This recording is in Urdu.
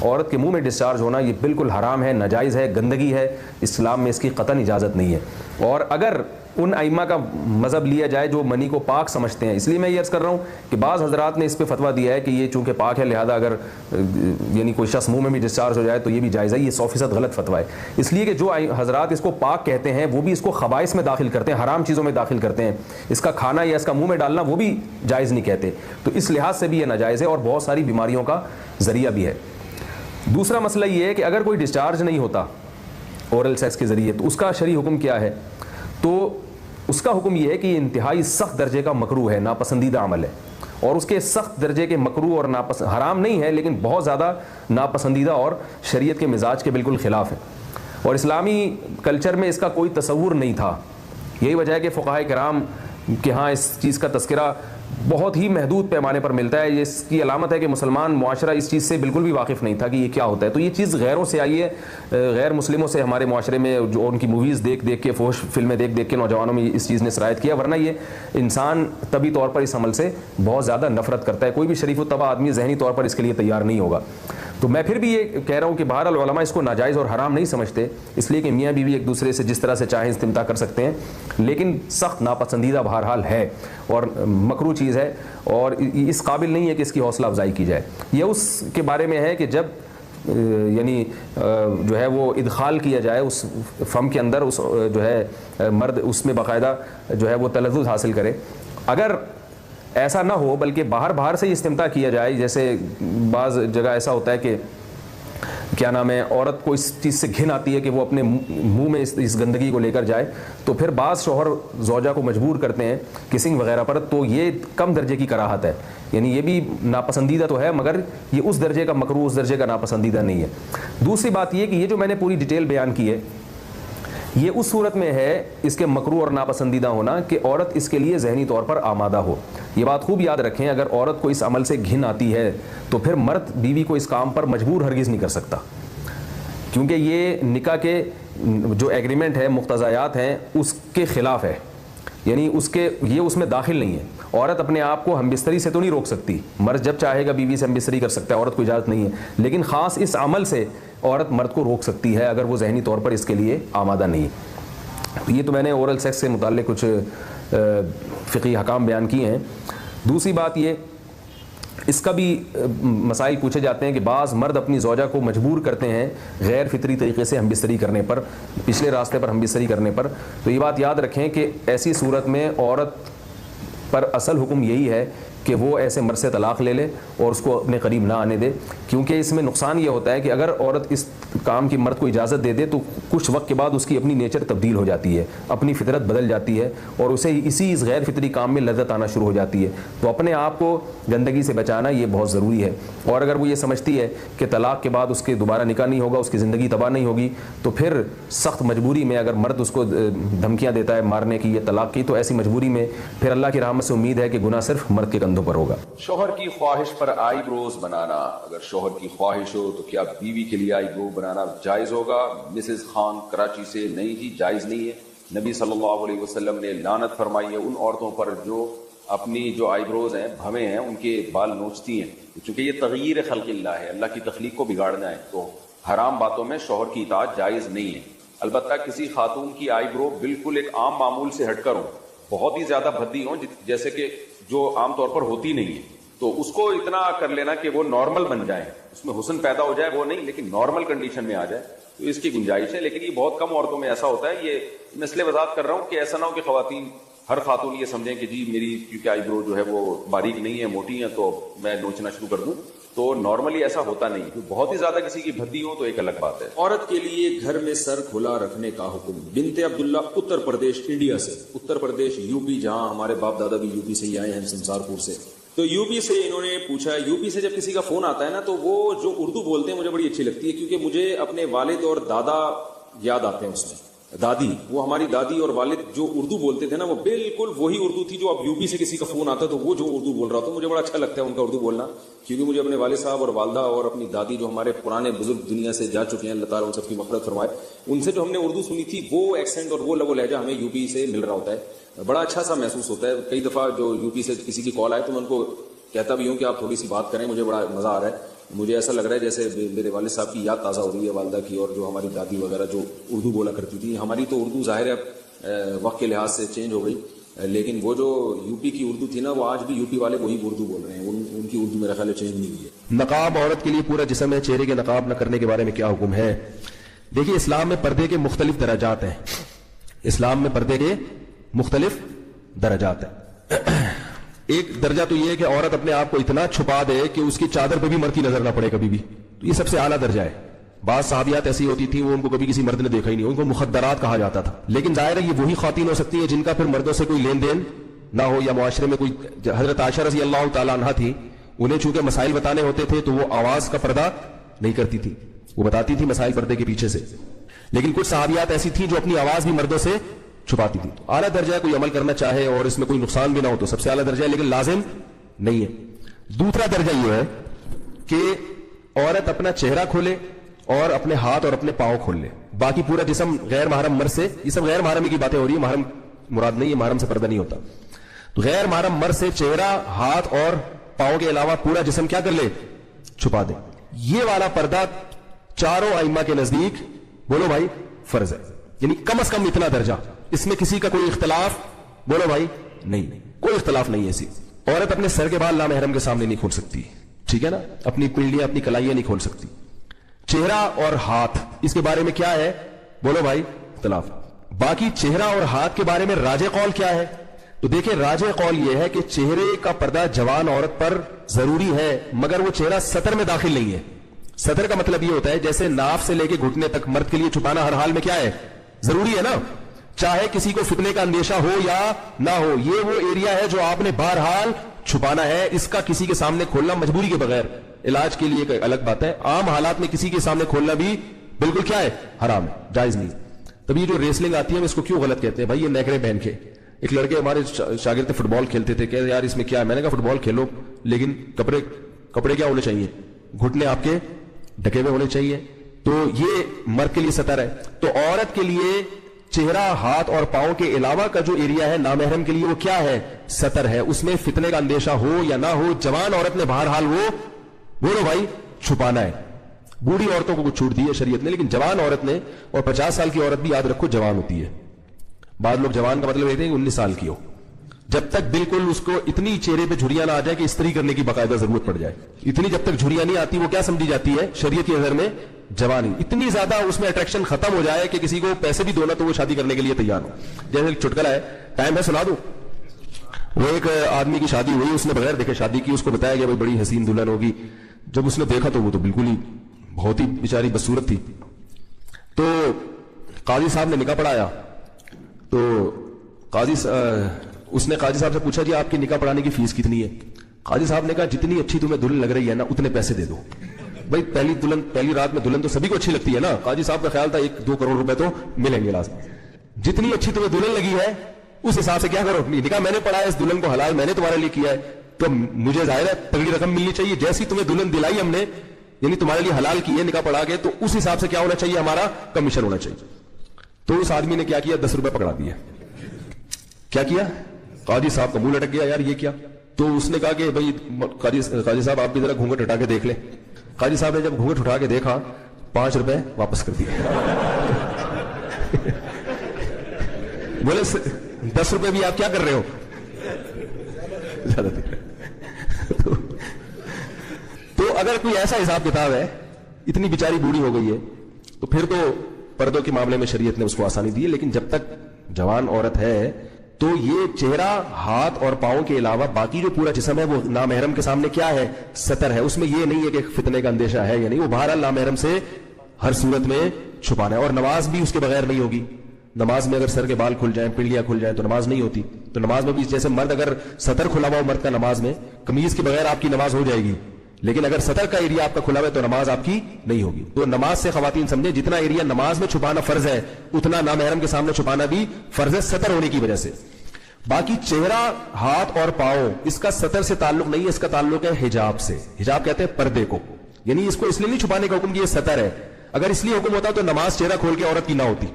عورت کے منہ میں ڈسچارج ہونا یہ بالکل حرام ہے, ناجائز ہے, گندگی ہے, اسلام میں اس کی قطعاً اجازت نہیں ہے. اور اگر ان ائمہ کا مذہب لیا جائے جو منی کو پاک سمجھتے ہیں, اس لیے میں یہ عرض کر رہا ہوں کہ بعض حضرات نے اس پہ فتویٰ دیا ہے کہ یہ چونکہ پاک ہے لہذا اگر یعنی کوئی شخص منہ میں بھی ڈسچارج ہو جائے تو یہ بھی جائز ہے. یہ 100% غلط فتویٰ ہے, اس لیے کہ جو حضرات اس کو پاک کہتے ہیں وہ بھی اس کو خبائث میں داخل کرتے ہیں, حرام چیزوں میں داخل کرتے ہیں. اس کا کھانا یا اس کا منہ میں ڈالنا وہ بھی جائز نہیں کہتے, تو اس لحاظ سے بھی یہ ناجائز ہے اور بہت ساری بیماریوں کا ذریعہ بھی ہے. دوسرا مسئلہ یہ ہے کہ اگر کوئی ڈسچارج نہیں ہوتا اورل سیکس کے ذریعے تو اس کا شرعی حکم کیا ہے؟ تو اس کا حکم یہ ہے کہ یہ انتہائی سخت درجے کا مکروہ ہے, ناپسندیدہ عمل ہے, اور اس کے سخت درجے کے مکروہ اور حرام نہیں ہے لیکن بہت زیادہ ناپسندیدہ اور شریعت کے مزاج کے بالکل خلاف ہے. اور اسلامی کلچر میں اس کا کوئی تصور نہیں تھا. یہی وجہ ہے کہ فقہائے کرام کے ہاں اس چیز کا تذکرہ بہت ہی محدود پیمانے پر ملتا ہے. یہ اس کی علامت ہے کہ مسلمان معاشرہ اس چیز سے بالکل بھی واقف نہیں تھا کہ یہ کیا ہوتا ہے. تو یہ چیز غیروں سے آئی ہے, غیر مسلموں سے ہمارے معاشرے میں جو ان کی موویز دیکھ دیکھ کے, فحش فلمیں دیکھ دیکھ کے نوجوانوں میں اس چیز نے سرایت کیا, ورنہ یہ انسان طبی طور پر اس عمل سے بہت زیادہ نفرت کرتا ہے. کوئی بھی شریف الطبع آدمی ذہنی طور پر اس کے لیے تیار نہیں ہوگا. تو میں پھر بھی یہ کہہ رہا ہوں کہ بہرحال علماء اس کو ناجائز اور حرام نہیں سمجھتے, اس لیے کہ میاں بیوی ایک دوسرے سے جس طرح سے چاہیں استمتاع کر سکتے ہیں, لیکن سخت ناپسندیدہ بہرحال ہے اور مکروہ چیز ہے اور اس قابل نہیں ہے کہ اس کی حوصلہ افزائی کی جائے. یہ اس کے بارے میں ہے کہ جب یعنی جو ہے وہ ادخال کیا جائے اس فم کے اندر, اس جو ہے مرد اس میں باقاعدہ جو ہے وہ تلذذ حاصل کرے. اگر ایسا نہ ہو بلکہ باہر سے استمتاع کیا جائے, جیسے بعض جگہ ایسا ہوتا ہے کہ کیا نام ہے عورت کو اس چیز سے گھن آتی ہے کہ وہ اپنے منہ میں اس گندگی کو لے کر جائے, تو پھر بعض شوہر زوجہ کو مجبور کرتے ہیں کسنگ وغیرہ پر, تو یہ کم درجے کی کراہت ہے. یعنی یہ بھی ناپسندیدہ تو ہے مگر یہ اس درجے کا مکروہ, اس درجے کا ناپسندیدہ نہیں ہے. دوسری بات یہ کہ یہ جو میں نے پوری ڈیٹیل بیان کی ہے یہ اس صورت میں ہے اس کے مکروہ اور ناپسندیدہ ہونا کہ عورت اس کے لیے ذہنی طور پر آمادہ ہو. یہ بات خوب یاد رکھیں, اگر عورت کو اس عمل سے گھن آتی ہے تو پھر مرد بیوی کو اس کام پر مجبور ہرگز نہیں کر سکتا, کیونکہ یہ نکاح کے جو ایگریمنٹ ہے, مقتضیات ہیں, اس کے خلاف ہے. یعنی یہ اس میں داخل نہیں ہے. عورت اپنے آپ کو ہم بستری سے تو نہیں روک سکتی, مرد جب چاہے گا بیوی سے ہم بستری کر سکتا ہے, عورت کو اجازت نہیں ہے, لیکن خاص اس عمل سے عورت مرد کو روک سکتی ہے اگر وہ ذہنی طور پر اس کے لیے آمادہ نہیں ہے. تو یہ تو میں نے اورل سیکس سے متعلق کچھ فقہی احکام بیان کیے ہیں. دوسری بات یہ, اس کا بھی مسائل پوچھے جاتے ہیں کہ بعض مرد اپنی زوجہ کو مجبور کرتے ہیں غیر فطری طریقے سے ہم بستری کرنے پر, پچھلے راستے پر ہم بستری کرنے پر. تو یہ بات یاد رکھیں کہ ایسی صورت میں عورت پر اصل حکم یہی ہے کہ وہ ایسے مرد سے طلاق لے لے اور اس کو اپنے قریب نہ آنے دے, کیونکہ اس میں نقصان یہ ہوتا ہے کہ اگر عورت اس کام کی مرد کو اجازت دے دے تو کچھ وقت کے بعد اس کی اپنی نیچر تبدیل ہو جاتی ہے, اپنی فطرت بدل جاتی ہے اور اسے اسی اس غیر فطری کام میں لذت آنا شروع ہو جاتی ہے. تو اپنے آپ کو گندگی سے بچانا یہ بہت ضروری ہے. اور اگر وہ یہ سمجھتی ہے کہ طلاق کے بعد اس کے دوبارہ نکاح نہیں ہوگا, اس کی زندگی تباہ نہیں ہوگی, تو پھر سخت مجبوری میں اگر مرد اس کو دھمکیاں دیتا ہے مارنے کی یا طلاق کی, تو ایسی مجبوری میں پھر اللہ کی رحمت سے امید ہے کہ گناہ صرف مرد کے کندھوں پر ہوگا. شوہر کی خواہش پر آئی بروز بنانا, اگر شوہر کی خواہش ہو تو کیا بیوی کے لیے آئی برو بنانا جائز ہوگا؟ مسز خان کراچی سے, نہیں جی جائز نہیں ہے. نبی صلی اللہ علیہ وسلم نے لعنت فرمائی ہے ان عورتوں پر جو اپنی جو آئی بروز ہیں, بھویں ہیں, ان کے بال نوچتی ہیں, چونکہ یہ تغییر خلق اللہ ہے, اللہ کی تخلیق کو بگاڑنا ہے. تو حرام باتوں میں شوہر کی اطاعت جائز نہیں ہے. البتہ کسی خاتون کی آئی برو بالکل ایک عام معمول سے ہٹ کر ہو, بہت ہی زیادہ بھدی ہوں جیسے کہ جو عام طور پر ہوتی نہیں ہے, تو اس کو اتنا کر لینا کہ وہ نارمل بن جائے, اس میں حسن پیدا ہو جائے وہ نہیں, لیکن نارمل کنڈیشن میں آ جائے, تو اس کی گنجائش ہے. لیکن یہ بہت کم عورتوں میں ایسا ہوتا ہے. یہ میں اس لیے وضاحت کر رہا ہوں کہ ایسا نہ ہو کہ خواتین, ہر خاتون یہ سمجھیں کہ جی میری کیونکہ آئی برو جو ہے وہ باریک نہیں ہے, موٹی ہیں, تو میں نوچنا شروع کر دوں. تو نارملی ایسا ہوتا نہیں. بہت ہی زیادہ کسی کی بھدی ہو تو ایک الگ بات ہے. عورت کے لیے گھر میں سر کھلا رکھنے کا حکم. بنت عبداللہ, اتر پردیش, انڈیا سے. اتر پردیش یو پی, جہاں ہمارے باپ دادا بھی یو پی سے ہی آئے ہیں, سنسار پور سے. تو یو پی سے انہوں نے پوچھا, یو پی سے جب کسی کا فون آتا ہے نا تو وہ جو اردو بولتے ہیں مجھے بڑی اچھی لگتی ہے, کیونکہ مجھے اپنے والد اور دادا یاد آتے ہیں اس میں. دادی, وہ ہماری دادی اور والد جو اردو بولتے تھے نا وہ بالکل وہی اردو تھی جو اب یو پی سے کسی کا فون آتا ہے تو وہ جو اردو بول رہا تھا مجھے بڑا اچھا لگتا ہے ان کا اردو بولنا, کیونکہ مجھے اپنے والد صاحب اور والدہ اور اپنی دادی جو ہمارے پرانے بزرگ دنیا سے جا چکے ہیں, اللہ تعالیٰ ان سب کی مغفرت فرمائے, ان سے جو ہم نے اردو سنی تھی وہ ایکسینٹ اور وہ لب و لہجہ ہمیں یو پی سے مل رہا ہوتا ہے, بڑا اچھا سا محسوس ہوتا ہے. کئی دفعہ جو یو پی سے کسی کی کال آئے تو میں ان کو کہتا بھی ہوں کہ آپ تھوڑی سی بات کریں, مجھے بڑا مزہ آ رہا ہے. مجھے ایسا لگ رہا ہے جیسے میرے والد صاحب کی یاد تازہ ہو رہی ہے، والدہ کی، اور جو ہماری دادی وغیرہ جو اردو بولا کرتی تھی. ہماری تو اردو ظاہر ہے وقت کے لحاظ سے چینج ہو گئی، لیکن وہ جو یو پی کی اردو تھی نا، وہ آج بھی یو پی والے وہی اردو بول رہے ہیں. ان کی اردو میرا خیال ہے چینج نہیں ہوئی ہے. نقاب عورت کے لیے پورا جسم ہے، چہرے کے نقاب نہ کرنے کے بارے میں کیا حکم ہے؟ دیکھیے اسلام میں پردے کے مختلف درجات ہیں. اسلام میں پردے کے مختلف درجات ہیں. ایک درجہ تو یہ ہے کہ عورت اپنے آپ کو اتنا چھپا دے کہ اس کی چادر پہ بھی مرد کی نظر نہ پڑے کبھی بھی. تو یہ سب سے اعلیٰ درجہ ہے. بعض صحابیات ایسی ہوتی تھیں وہ ان کو کبھی کسی مرد نے دیکھا ہی نہیں، ان کو مخدرات کہا جاتا تھا. لیکن ظاہر ہے یہ وہی خواتین ہو سکتی ہیں جن کا پھر مردوں سے کوئی لین دین نہ ہو، یا معاشرے میں کوئی. حضرت عائشہ رضی اللہ تعالی عنہا تھی، انہیں چونکہ مسائل بتانے ہوتے تھے تو وہ آواز کا پردہ نہیں کرتی تھی، وہ بتاتی تھی مسائل پردے کے پیچھے سے. لیکن کچھ صحابیات ایسی تھیں جو اپنی آواز بھی مردوں سے چھپاتی تھی. اعلیٰ درجہ ہے، کوئی عمل کرنا چاہے اور اس میں کوئی نقصان بھی نہ ہو تو سب سے اعلیٰ درجہ ہے، لیکن لازم نہیں ہے. دوسرا درجہ یہ ہے کہ عورت اپنا چہرہ کھولے اور اپنے ہاتھ اور اپنے پاؤں کھول لے، باقی پورا جسم غیر محرم مرد سے. یہ سب غیر محرمی کی باتیں ہو رہی ہیں، محرم مراد نہیں ہے، محرم سے پردہ نہیں ہوتا. تو غیر محرم مرد سے چہرہ، ہاتھ اور پاؤں کے علاوہ پورا جسم کیا کر لے؟ چھپا دے. یہ والا پردہ چاروں ائمہ کے نزدیک بولو بھائی فرض ہے، یعنی کم از کم اتنا درجہ. اس میں کسی کا کوئی اختلاف بولو بھائی نہیں، کوئی اختلاف نہیں ہے. ایسی عورت اپنے سر کے بال نامحرم کے سامنے نہیں کھول سکتی، ٹھیک ہے نا، اپنی پنڈلیاں اپنی کلائیاں نہیں کھول سکتی. چہرہ اور ہاتھ اس کے بارے میں کیا ہے بولو بھائی اختلاف. باقی چہرہ اور ہاتھ کے بارے میں راجح قول کیا ہے؟ تو دیکھیں راجح قول یہ ہے کہ چہرے کا پردہ جوان عورت پر ضروری ہے، مگر وہ چہرہ سطر میں داخل نہیں ہے. سطر کا مطلب یہ ہوتا ہے جیسے ناف سے لے کے گھٹنے تک مرد کے لیے چھپانا ہر حال میں کیا ہے؟ ضروری ہے نا، چاہے کسی کو فتنے کا اندیشہ ہو یا نہ ہو. یہ وہ ایریا ہے جو آپ نے بہرحال چھپانا ہے. اس کا کسی کے سامنے کھولنا مجبوری کے بغیر، علاج کے لیے ایک الگ بات ہے، عام حالات میں کسی کے سامنے کھولنا بھی بالکل کیا ہے؟ حرام ہے، جائز نہیں. تب یہ جو ریسلنگ آتی ہے اس کو کیوں غلط کہتے ہیں بھائی؟ یہ نیکرے پہن کے. ایک لڑکے ہمارے شاگرد فٹ بال کھیلتے تھے، کہ یار اس میں کیا ہے؟ میں نے کہا فٹ بال کھیلو لیکن کپڑے کیا ہونے چاہیے؟ گھٹنے آپ کے ڈھکے ہوئے ہونے چاہیے. تو یہ مرد کے لیے سطر ہے. تو عورت کے لیے چہرہ، ہاتھ اور پاؤں کے علاوہ کا جو ایریا ہے نامحرم کے لیے وہ کیا ہے؟ سطر ہے. اس میں فتنے کا اندیشہ ہو یا نہ ہو، جوان عورت نے بہرحال وہ بولو بھائی چھپانا ہے. بوڑھی عورتوں کو کچھ چھوٹ دی ہے شریعت نے، لیکن جوان عورت نے، اور 50 سال کی عورت بھی یاد رکھو جوان ہوتی ہے. بعض لوگ جوان کا مطلب کہتے ہیں کہ 19 سال کی ہو، جب تک بالکل اس کو اتنی چہرے پہ جھریاں نہ آ جائے کہ استری کرنے کی باقاعدہ ضرورت پڑ جائے، اتنی جب تک جھریاں نہیں آتی وہ کیا سمجھی جاتی ہے شریعت کی نظر میں؟ جوانی. اتنی زیادہ اس میں اٹریکشن ختم ہو جائے کہ کسی کو پیسے بھی دونا تو وہ شادی کرنے کے لیے تیار ہو. جیسے ایک چٹکلا ہے، ٹائم ہے سنا دوں. وہ ایک آدمی کی شادی ہوئی، اس نے بغیر دیکھے شادی کی. اس کو بتایا گیا بھائی بڑی حسین دلہن ہوگی. جب اس نے دیکھا تو وہ تو بالکل ہی بہت ہی بیچاری بدصورت تھی. تو قاضی صاحب نے نکاح پڑھایا. تو اس نے قاضی صاحب سے پوچھا جی آپ کی نکاح پڑھانے کی فیس کتنی ہے؟ قاضی صاحب نے کہا جتنی اچھی تمہیں دلہن لگ رہی ہے نا اتنے پیسے دے دو. بھائی پہلی رات میں دلہن تو سبھی کو اچھی لگتی ہے نا. قاضی صاحب کا خیال تھا 1-2 کروڑ روپے تو ملیں گے لازم. جتنی اچھی تمہیں دلہن لگی ہے اس حساب سے کیا کرو، نکاح میں نے پڑھا ہے، اس دلہن کو حلال میں نے تمہارے لیے کیا ہے تو مجھے ظاہر ہے تگڑی رقم ملنی چاہیے. جیسی تمہیں دلہن دلائی ہم نے، یعنی تمہارے لیے حلال کی ہے نکاح پڑھا کے، تو اس حساب سے کیا ہونا چاہیے؟ ہمارا کمیشن ہونا چاہیے. تو اس آدمی نے کیا کیا؟ 10 روپے پکڑا دیے. کیا کیا؟ قاضی صاحب کا منہ لٹک گیا، یار یہ کیا؟ تو اس نے کہا کہ بھائی قاضی صاحب آپ بھی ذرا گھونگھٹ ہٹا کے دیکھ لیں. قاضی صاحب نے جب گھونگھٹ اٹھا کے دیکھا 5 روپے واپس کر دیے. بولے 10 روپے بھی آپ کیا کر رہے ہو؟ تو اگر کوئی ایسا حساب کتاب ہے، اتنی بیچاری بوڑھی ہو گئی ہے، تو پھر تو پردوں کے معاملے میں شریعت نے اس کو آسانی دی ہے. لیکن جب تک جوان عورت ہے تو یہ چہرہ، ہاتھ اور پاؤں کے علاوہ باقی جو پورا جسم ہے وہ نامحرم کے سامنے کیا ہے؟ سطر ہے. اس میں یہ نہیں ہے کہ فتنے کا اندیشہ ہے یا نہیں، وہ بہرحال نامحرم سے ہر صورت میں چھپانا ہے. اور نماز بھی اس کے بغیر نہیں ہوگی. نماز میں اگر سر کے بال کھل جائیں، پنڈلیاں کھل جائیں تو نماز نہیں ہوتی. تو نماز میں بھی جیسے مرد اگر سطر کھلا ہوا مرد کا نماز میں، قمیض کے بغیر آپ کی نماز ہو جائے گی، لیکن اگر سطر کا ایریا آپ کا کھلا ہوا ہے تو نماز آپ کی نہیں ہوگی. تو نماز سے خواتین سمجھیں جتنا ایریا نماز میں چھپانا فرض ہے اتنا نامحرم کے سامنے چھپانا بھی فرض ہے، سطر ہونے کی وجہ سے. باقی چہرہ، ہاتھ اور پاؤں اس کا سطر سے تعلق نہیں ہے، اس کا تعلق ہے حجاب سے. حجاب کہتے ہیں پردے کو، یعنی اس کو اس لیے نہیں چھپانے کا حکم کہ یہ سطر ہے. اگر اس لیے حکم ہوتا تو نماز چہرہ کھول کے عورت کی نہ ہوتی.